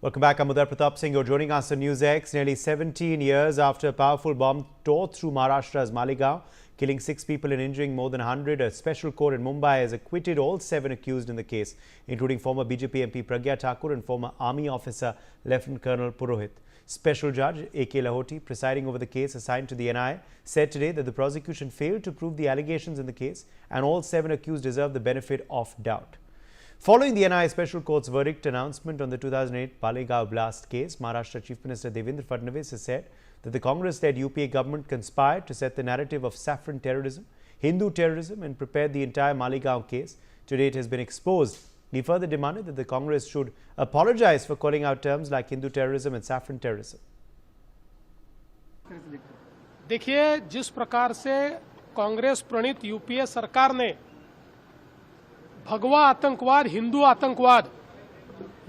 Welcome back. I'm Uday Pratap Singh. You're joining us on News X. Nearly 17 years after a powerful bomb tore through Maharashtra's Malegaon, killing 6 people and injuring more than 100, a special court in Mumbai has acquitted all 7 accused in the case, including former BJP MP Pragya Thakur and former Army officer Lieutenant Colonel Purohit. Special Judge A.K. Lahoti, presiding over the case assigned to the NIA, said today that the prosecution failed to prove the allegations in the case and all 7 accused deserve the benefit of doubt. Following the NIA Special Court's verdict announcement on the 2008 Malegaon blast case, Maharashtra Chief Minister Devendra Fadnavis has said that the Congress-led UPA government conspired to set the narrative of saffron terrorism, Hindu terrorism and prepared the entire Malegaon case. Today it has been exposed. He further demanded that the Congress should apologize for calling out terms like Hindu terrorism and saffron terrorism. देखिए, जिस प्रकार से कांग्रेस प्रणीत UPA सरकार ने भगवा आतंकवाद, हिंदू आतंकवाद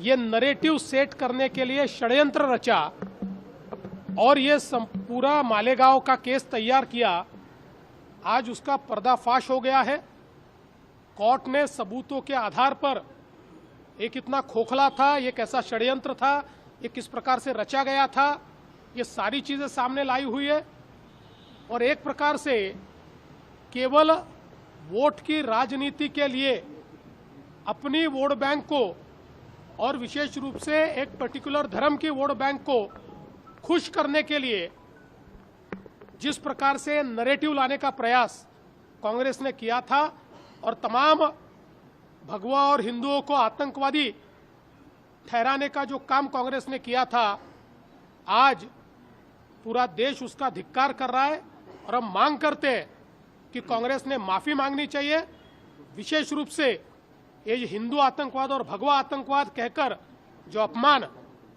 ये नैरेटिव सेट करने के लिए षड्यंत्र रचा और ये पूरा मालेगांव का केस तैयार किया, आज उसका पर्दाफाश हो गया है। कोर्ट ने सबूतों के आधार पर ये कितना खोखला था, ये कैसा षड्यंत्र था, ये किस प्रकार से रचा गया था, ये सारी चीजें सामने लाई हुई है। और एक प्रकार से केवल वोट की राजनीति के लिए अपनी वोट बैंक को और विशेष रूप से एक पर्टिकुलर धर्म की वोट बैंक को खुश करने के लिए जिस प्रकार से नैरेटिव लाने का प्रयास कांग्रेस ने किया था और तमाम भगवा और हिंदुओं को आतंकवादी ठहराने का जो काम कांग्रेस ने किया था, आज पूरा देश उसका धिक्कार कर रहा है और हम मांग करते हैं कि कांग्रेस ने माफी मांगनी चाहिए। विशेष रूप से ये हिंदू आतंकवाद और भगवा आतंकवाद कहकर जो अपमान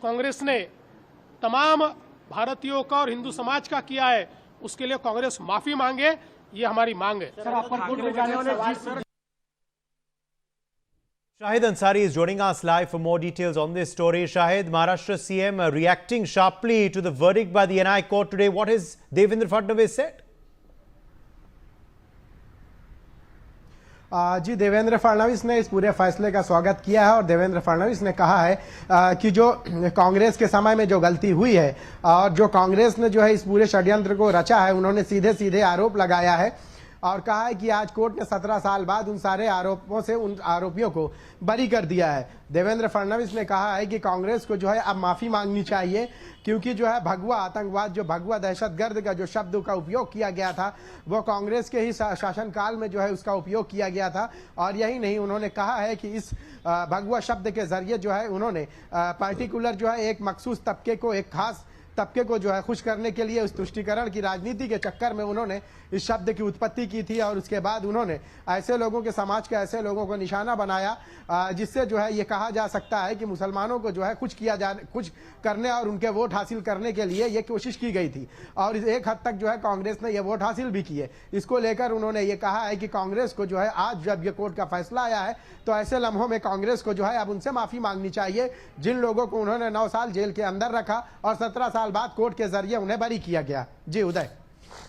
कांग्रेस ने तमाम भारतीयों का और हिंदू समाज का किया है, उसके लिए कांग्रेस माफी मांगे, ये हमारी मांग है। Shahid Ansari is joining us live for more details on this story. Shahid, Maharashtra CM reacting sharply to the verdict by the NIA court today. What has Devendra Fadnavis said? जी, देवेंद्र फडणवीस ने इस पूरे फैसले का स्वागत किया है और देवेंद्र फडणवीस ने कहा है कि जो कांग्रेस के समय में जो गलती हुई है और जो कांग्रेस ने जो है इस पूरे षड्यंत्र को रचा है, उन्होंने सीधे सीधे आरोप लगाया है और कहा है कि आज कोर्ट ने 17 साल बाद उन सारे आरोपों से उन आरोपियों को बरी कर दिया है। देवेंद्र फडणवीस ने कहा है कि कांग्रेस को जो है अब माफी मांगनी चाहिए, क्योंकि जो है भगवा आतंकवाद, जो भगवा दहशतगर्द का जो शब्द का उपयोग किया गया था, वो कांग्रेस के ही शासनकाल में जो है उसका उपयोग किया गया था। और यही नहीं, उन्होंने कहा है कि इस भगवा शब्द के जरिए जो है उन्होंने पर्टिकुलर जो है एक मखसूस तबके को, एक खास तबके को जो है खुश करने के लिए उस तुष्टीकरण की राजनीति के चक्कर में उन्होंने इस शब्द की उत्पत्ति की थी और उसके बाद उन्होंने ऐसे लोगों के, समाज के ऐसे लोगों को निशाना बनाया जिससे जो है ये कहा जा सकता है कि मुसलमानों को जो है कुछ करने और उनके वोट हासिल करने के लिए ये कोशिश की गई थी और एक हद तक जो है कांग्रेस ने ये वोट हासिल भी किए। इसको लेकर उन्होंने ये कहा है कि कांग्रेस को जो है आज जब ये कोर्ट का फैसला आया है तो ऐसे लम्हों में कांग्रेस को जो है अब उनसे माफी मांगनी चाहिए, जिन लोगों को उन्होंने 9 साल जेल के अंदर रखा और 17 साल बाद कोर्ट के जरिए उन्हें बरी किया गया। जी उदय।